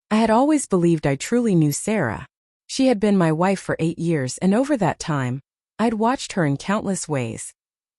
I had always believed I truly knew Sarah. She had been my wife for 8 years, and over that time, I'd watched her in countless ways.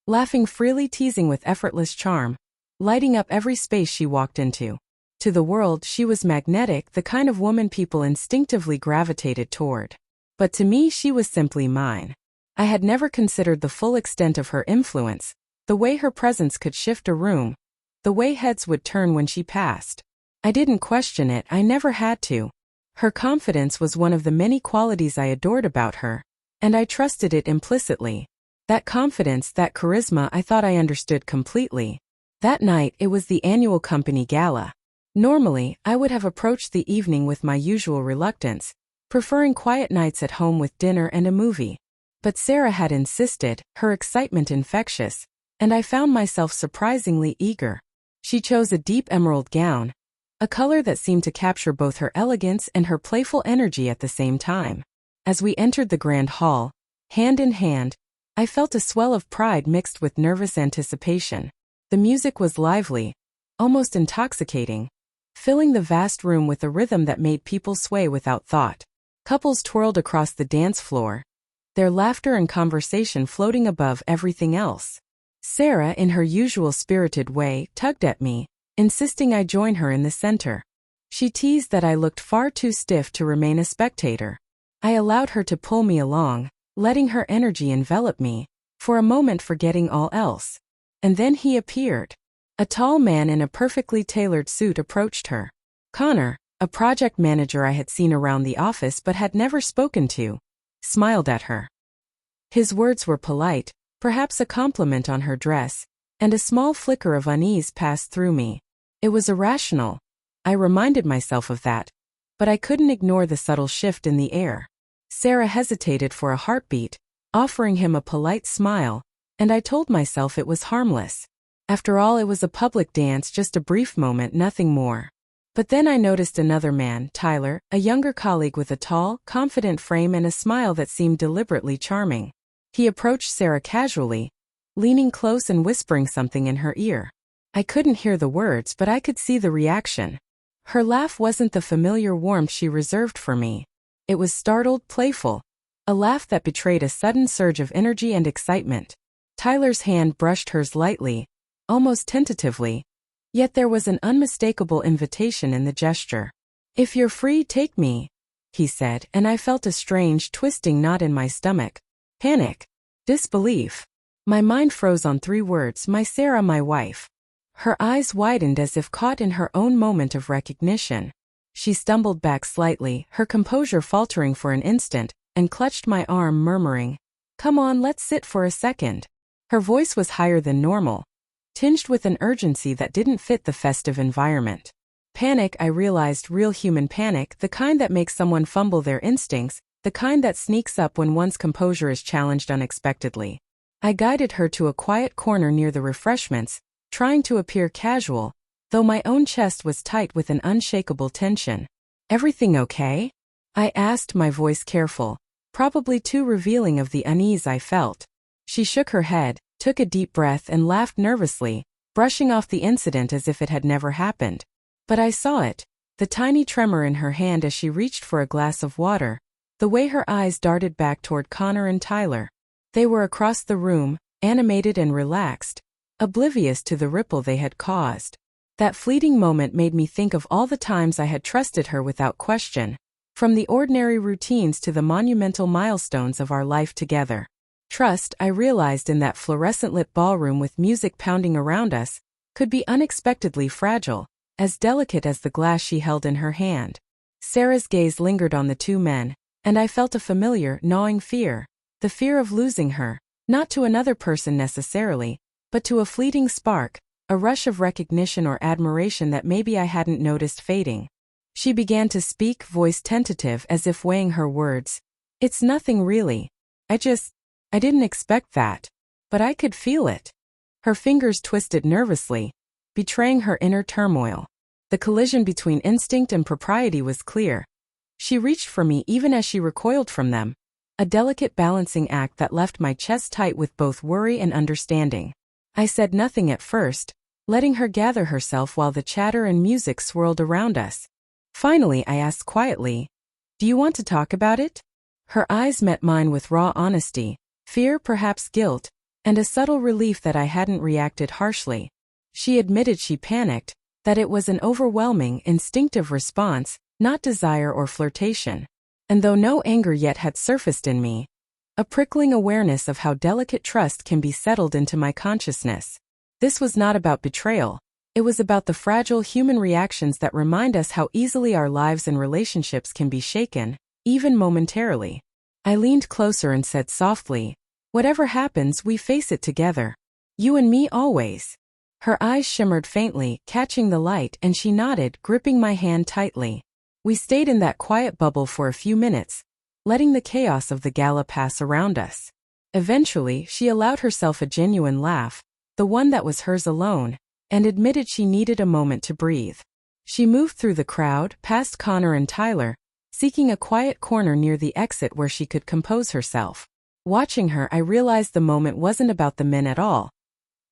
Laughing freely, teasing with effortless charm, lighting up every space she walked into. To the world, she was magnetic, the kind of woman people instinctively gravitated toward. But to me, she was simply mine. I had never considered the full extent of her influence, the way her presence could shift a room, the way heads would turn when she passed. I didn't question it, I never had to. Her confidence was one of the many qualities I adored about her, and I trusted it implicitly. That confidence, that charisma, I thought I understood completely. That night, it was the annual company gala. Normally, I would have approached the evening with my usual reluctance, preferring quiet nights at home with dinner and a movie. But Sarah had insisted, her excitement infectious, and I found myself surprisingly eager. She chose a deep emerald gown, a color that seemed to capture both her elegance and her playful energy at the same time. As we entered the grand hall, hand in hand, I felt a swell of pride mixed with nervous anticipation. The music was lively, almost intoxicating, filling the vast room with a rhythm that made people sway without thought. Couples twirled across the dance floor, their laughter and conversation floating above everything else. Sarah, in her usual spirited way, tugged at me, insisting I join her in the center. She teased that I looked far too stiff to remain a spectator. I allowed her to pull me along, letting her energy envelop me, for a moment forgetting all else. And then he appeared. A tall man in a perfectly tailored suit approached her. Connor, a project manager I had seen around the office but had never spoken to, smiled at her. His words were polite, perhaps a compliment on her dress, and a small flicker of unease passed through me. It was irrational. I reminded myself of that, but I couldn't ignore the subtle shift in the air. Sarah hesitated for a heartbeat, offering him a polite smile, and I told myself it was harmless. After all, it was a public dance, just a brief moment, nothing more. But then I noticed another man, Tyler, a younger colleague with a tall, confident frame and a smile that seemed deliberately charming. He approached Sarah casually, leaning close and whispering something in her ear. I couldn't hear the words, but I could see the reaction. Her laugh wasn't the familiar warmth she reserved for me. It was startled, playful, a laugh that betrayed a sudden surge of energy and excitement. Tyler's hand brushed hers lightly, almost tentatively, yet there was an unmistakable invitation in the gesture. "If you're free, take me," he said, and I felt a strange, twisting knot in my stomach. Panic. Disbelief. My mind froze on 3 words: my Sarah, my wife. Her eyes widened as if caught in her own moment of recognition. She stumbled back slightly, her composure faltering for an instant, and clutched my arm, murmuring, "Come on, let's sit for a second." Her voice was higher than normal, tinged with an urgency that didn't fit the festive environment. Panic, I realized, real human panic, the kind that makes someone fumble their instincts, the kind that sneaks up when one's composure is challenged unexpectedly. I guided her to a quiet corner near the refreshments, trying to appear casual, though my own chest was tight with an unshakable tension. "Everything okay?" I asked, my voice careful, probably too revealing of the unease I felt. She shook her head, took a deep breath and laughed nervously, brushing off the incident as if it had never happened. But I saw it, the tiny tremor in her hand as she reached for a glass of water, the way her eyes darted back toward Connor and Tyler. They were across the room, animated and relaxed, oblivious to the ripple they had caused. That fleeting moment made me think of all the times I had trusted her without question, from the ordinary routines to the monumental milestones of our life together. Trust, I realized in that fluorescent-lit ballroom with music pounding around us, could be unexpectedly fragile, as delicate as the glass she held in her hand. Sarah's gaze lingered on the 2 men, and I felt a familiar, gnawing fear, the fear of losing her, not to another person necessarily, but to a fleeting spark, a rush of recognition or admiration that maybe I hadn't noticed fading. She began to speak, voice tentative as if weighing her words. "It's nothing really. I didn't expect that. But I could feel it." Her fingers twisted nervously, betraying her inner turmoil. The collision between instinct and propriety was clear. She reached for me even as she recoiled from them, a delicate balancing act that left my chest tight with both worry and understanding. I said nothing at first, letting her gather herself while the chatter and music swirled around us. Finally, I asked quietly, "Do you want to talk about it?" Her eyes met mine with raw honesty, fear, perhaps guilt, and a subtle relief that I hadn't reacted harshly. She admitted she panicked, that it was an overwhelming, instinctive response, not desire or flirtation. And though no anger yet had surfaced in me, a prickling awareness of how delicate trust can be settled into my consciousness. This was not about betrayal. It was about the fragile human reactions that remind us how easily our lives and relationships can be shaken, even momentarily. I leaned closer and said softly, "Whatever happens, we face it together. You and me always." Her eyes shimmered faintly, catching the light, and she nodded, gripping my hand tightly. We stayed in that quiet bubble for a few minutes, letting the chaos of the gala pass around us. Eventually, she allowed herself a genuine laugh, the one that was hers alone, and admitted she needed a moment to breathe. She moved through the crowd, past Connor and Tyler, seeking a quiet corner near the exit where she could compose herself. Watching her, I realized the moment wasn't about the men at all.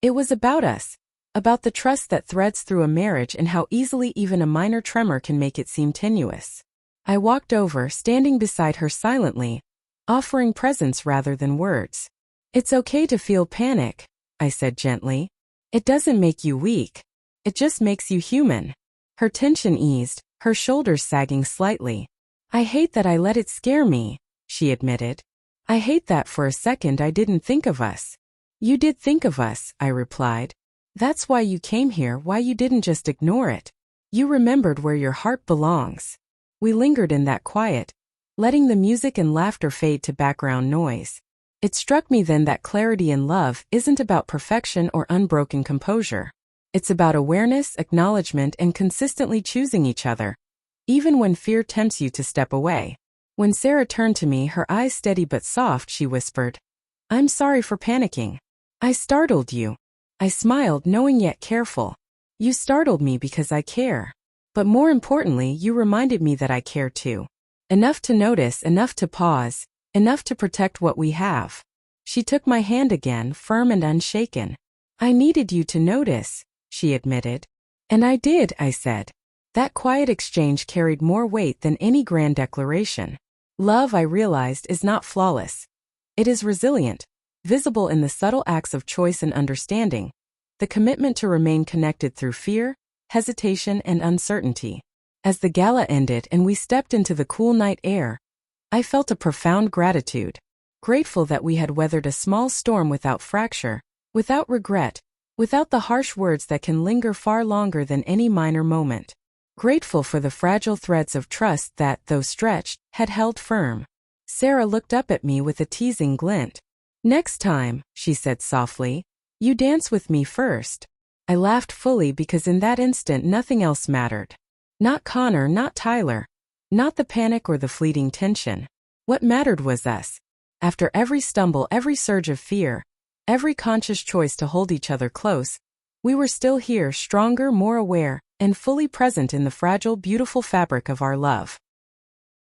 It was about us, about the trust that threads through a marriage and how easily even a minor tremor can make it seem tenuous. I walked over, standing beside her silently, offering presence rather than words. "It's okay to feel panic," I said gently. "It doesn't make you weak. It just makes you human." Her tension eased, her shoulders sagging slightly. "I hate that I let it scare me," she admitted. "I hate that for a second I didn't think of us." "You did think of us," I replied. "That's why you came here, why you didn't just ignore it. You remembered where your heart belongs." We lingered in that quiet, letting the music and laughter fade to background noise. It struck me then that clarity in love isn't about perfection or unbroken composure. It's about awareness, acknowledgement, and consistently choosing each other, even when fear tempts you to step away. When Sarah turned to me, her eyes steady but soft, she whispered, "I'm sorry for panicking. I startled you." I smiled, knowing yet careful. "You startled me because I care. But more importantly, you reminded me that I care too. Enough to notice, enough to pause, enough to protect what we have." She took my hand again, firm and unshaken. "I needed you to notice," she admitted. "And I did," I said. That quiet exchange carried more weight than any grand declaration. Love, I realized, is not flawless. It is resilient, visible in the subtle acts of choice and understanding, the commitment to remain connected through fear, hesitation, and uncertainty. As the gala ended and we stepped into the cool night air, I felt a profound gratitude. Grateful that we had weathered a small storm without fracture, without regret, without the harsh words that can linger far longer than any minor moment. Grateful for the fragile threads of trust that, though stretched, had held firm. Sarah looked up at me with a teasing glint. "Next time," she said softly, "you dance with me first." I laughed fully because in that instant nothing else mattered. Not Connor, not Tyler, not the panic or the fleeting tension. What mattered was us. After every stumble, every surge of fear, every conscious choice to hold each other close, we were still here, stronger, more aware, and fully present in the fragile, beautiful fabric of our love.